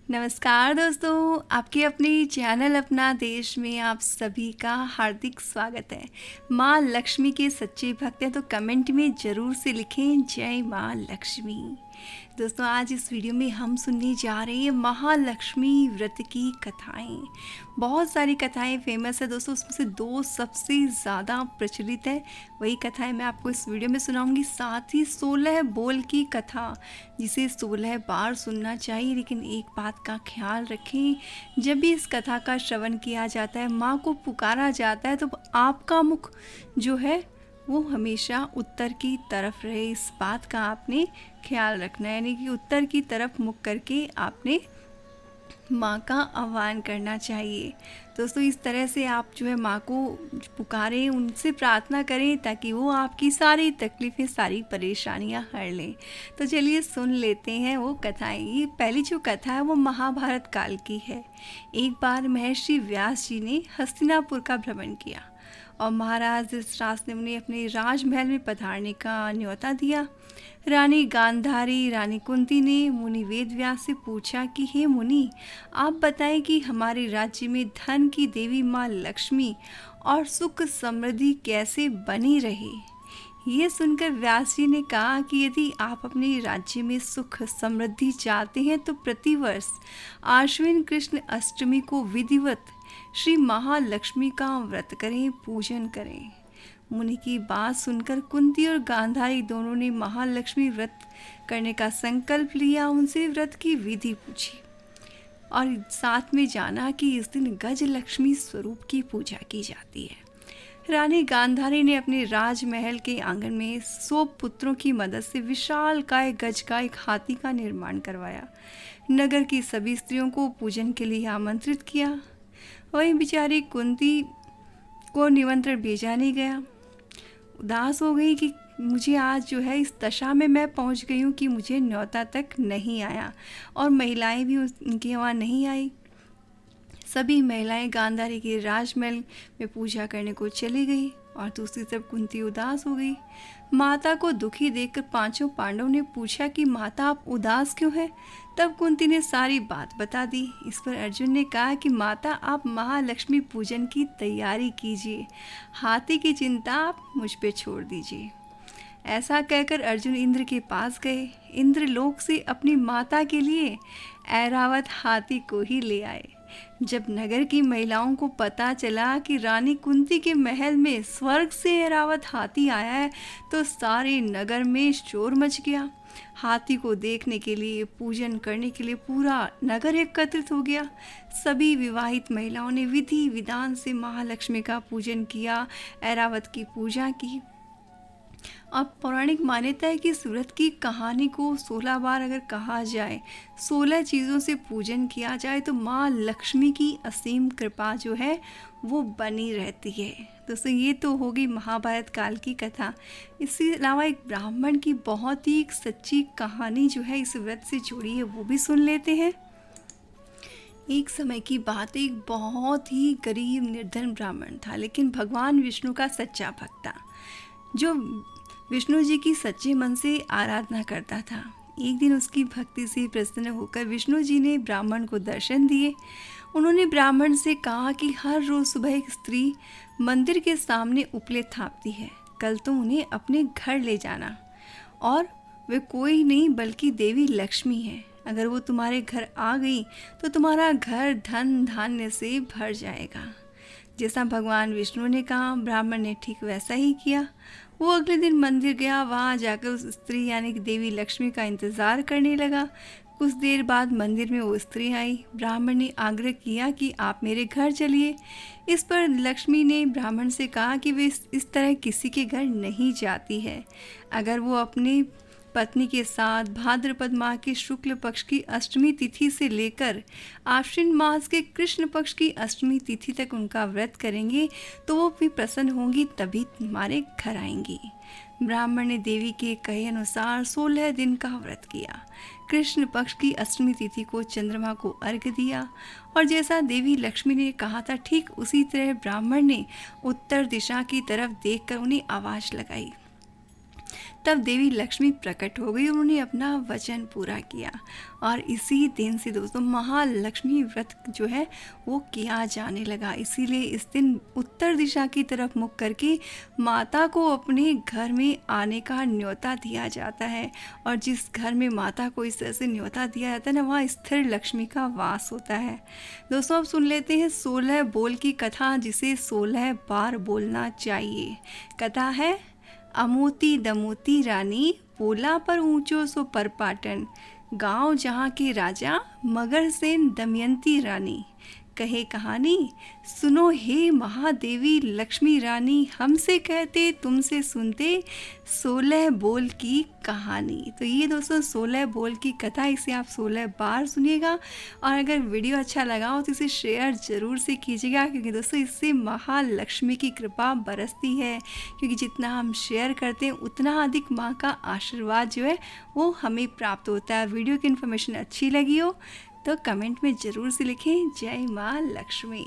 नमस्कार दोस्तों, आपके अपने चैनल अपना देश में आप सभी का हार्दिक स्वागत है। माँ लक्ष्मी के सच्चे भक्त हैं तो कमेंट में ज़रूर से लिखें जय माँ लक्ष्मी। दोस्तों, आज इस वीडियो में हम सुनने जा रहे हैं महालक्ष्मी व्रत की कथाएं। बहुत सारी कथाएं फेमस है दोस्तों, उसमें से दो सबसे ज़्यादा प्रचलित है। वही कथाएं मैं आपको इस वीडियो में सुनाऊंगी। साथ ही 16 बोल की कथा, जिसे 16 बार सुनना चाहिए। लेकिन एक बात का ख्याल रखें, जब भी इस कथा का श्रवण किया जाता है, माँ को पुकारा जाता है, तो आपका मुख जो है वो हमेशा उत्तर की तरफ रहे। इस बात का आपने ख्याल रखना है, यानी कि उत्तर की तरफ मुख करके आपने माँ का आह्वान करना चाहिए। दोस्तों, इस तरह से आप जो है माँ को पुकारें, उनसे प्रार्थना करें ताकि वो आपकी सारी तकलीफ़ें, सारी परेशानियाँ हर लें। तो चलिए सुन लेते हैं वो कथाएं। ये पहली जो कथा है वो महाभारत काल की है। एक बार महर्षि व्यास जी ने हस्तिनापुर का भ्रमण किया और महाराज धृतराष्ट्र ने उन्हें अपने राजमहल में पधारने का न्योता दिया। रानी गांधारी, रानी कुंती ने मुनि वेदव्यास से पूछा कि हे मुनि, आप बताएं कि हमारे राज्य में धन की देवी माँ लक्ष्मी और सुख समृद्धि कैसे बनी रहे। ये सुनकर व्यास जी ने कहा कि यदि आप अपने राज्य में सुख समृद्धि चाहते हैं तो प्रतिवर्ष आश्विन कृष्ण अष्टमी को विधिवत श्री महालक्ष्मी का व्रत करें, पूजन करें। मुनि की बात सुनकर कुंती और गांधारी दोनों ने महालक्ष्मी व्रत करने का संकल्प लिया। उनसे व्रत की विधि पूछी और साथ में जाना कि इस दिन गज लक्ष्मी स्वरूप की पूजा की जाती है। रानी गांधारी ने अपने राजमहल के आंगन में 100 पुत्रों की मदद से विशाल काय गज का एक हाथी का निर्माण करवाया। नगर की सभी स्त्रियों को पूजन के लिए आमंत्रित किया। वहीं बेचारी कुंती को निमंत्रण भेजा नहीं गया। उदास हो गई कि मुझे आज जो है इस दशा में मैं पहुंच गई हूँ कि मुझे न्योता तक नहीं आया, और महिलाएं भी उनके वहाँ नहीं आई। सभी महिलाएं गांधारी के राजमहल में पूजा करने को चली गई और दूसरी तरफ कुंती उदास हो गई। माता को दुखी देखकर पांचों पांडवों ने पूछा कि माता, आप उदास क्यों हैं? तब कुंती ने सारी बात बता दी। इस पर अर्जुन ने कहा कि माता, आप महालक्ष्मी पूजन की तैयारी कीजिए, हाथी की चिंता आप मुझ पे छोड़ दीजिए। ऐसा कहकर अर्जुन इंद्र के पास गए। इंद्र लोक से अपनी माता के लिए ऐरावत हाथी को ही ले आए। जब नगर की महिलाओं को पता चला कि रानी कुंती के महल में स्वर्ग से ऐरावत हाथी आया है, तो सारे नगर में शोर मच गया। हाथी को देखने के लिए, पूजन करने के लिए पूरा नगर एकत्रित हो गया। सभी विवाहित महिलाओं ने विधि विधान से महालक्ष्मी का पूजन किया, ऐरावत की पूजा की। अब पौराणिक मान्यता है कि इस व्रत की कहानी को 16 बार अगर कहा जाए, 16 चीज़ों से पूजन किया जाए, तो माँ लक्ष्मी की असीम कृपा जो है वो बनी रहती है। दोस्तों, ये तो होगी महाभारत काल की कथा। इसके अलावा एक ब्राह्मण की बहुत ही एक सच्ची कहानी जो है इस व्रत से जुड़ी है, वो भी सुन लेते हैं। एक समय की बात है, एक बहुत ही गरीब निर्धन ब्राह्मण था, लेकिन भगवान विष्णु का सच्चा भक्त था, जो विष्णु जी की सच्चे मन से आराधना करता था। एक दिन उसकी भक्ति से प्रसन्न होकर विष्णु जी ने ब्राह्मण को दर्शन दिए। उन्होंने ब्राह्मण से कहा कि हर रोज़ सुबह एक स्त्री मंदिर के सामने उपले थापती है, कल तो उन्हें अपने घर ले जाना, और वे कोई नहीं बल्कि देवी लक्ष्मी है। अगर वो तुम्हारे घर आ गई तो तुम्हारा घर धन धान्य से भर जाएगा। जैसा भगवान विष्णु ने कहा, ब्राह्मण ने ठीक वैसा ही किया। वो अगले दिन मंदिर गया। वहाँ जाकर उस स्त्री यानी कि देवी लक्ष्मी का इंतज़ार करने लगा। कुछ देर बाद मंदिर में वो स्त्री आई। ब्राह्मण ने आग्रह किया कि आप मेरे घर चलिए। इस पर लक्ष्मी ने ब्राह्मण से कहा कि वे इस तरह किसी के घर नहीं जाती है। अगर वो अपने पत्नी के साथ भाद्रपद माह की शुक्ल पक्ष की अष्टमी तिथि से लेकर आश्विन मास के कृष्ण पक्ष की अष्टमी तिथि तक उनका व्रत करेंगे तो वो भी प्रसन्न होंगी, तभी तुम्हारे घर आएंगी। ब्राह्मण ने देवी के कहे अनुसार 16 दिन का व्रत किया। कृष्ण पक्ष की अष्टमी तिथि को चंद्रमा को अर्घ्य दिया और जैसा देवी लक्ष्मी ने कहा था ठीक उसी तरह ब्राह्मण ने उत्तर दिशा की तरफ देखकर उन्हें आवाज लगाई। तब देवी लक्ष्मी प्रकट हो गई, उन्होंने अपना वचन पूरा किया। और इसी दिन से दोस्तों महालक्ष्मी व्रत जो है वो किया जाने लगा। इसीलिए इस दिन उत्तर दिशा की तरफ मुख करके माता को अपने घर में आने का न्योता दिया जाता है। और जिस घर में माता को इस तरह से न्योता दिया जाता है ना, वहाँ स्थिर लक्ष्मी का वास होता है। दोस्तों अब सुन लेते हैं 16 बोल की कथा, जिसे 16 बार बोलना चाहिए। कथा है अमोती दमोती रानी, पोला पर ऊंचो सो पर पाटन, गांव जहाँ के राजा मगर सेन दमयंती रानी। कहे कहानी सुनो हे महादेवी लक्ष्मी रानी, हमसे कहते तुमसे सुनते 16 बोल की कहानी। तो ये दोस्तों 16 बोल की कथा, इसे आप 16 बार सुनिएगा। और अगर वीडियो अच्छा लगा हो तो इसे शेयर ज़रूर से कीजिएगा, क्योंकि दोस्तों इससे महालक्ष्मी की कृपा बरसती है। क्योंकि जितना हम शेयर करते हैं उतना अधिक माँ का आशीर्वाद जो है वो हमें प्राप्त होता है। वीडियो की इन्फॉर्मेशन अच्छी लगी हो तो कमेंट में ज़रूर से लिखें जय माँ लक्ष्मी।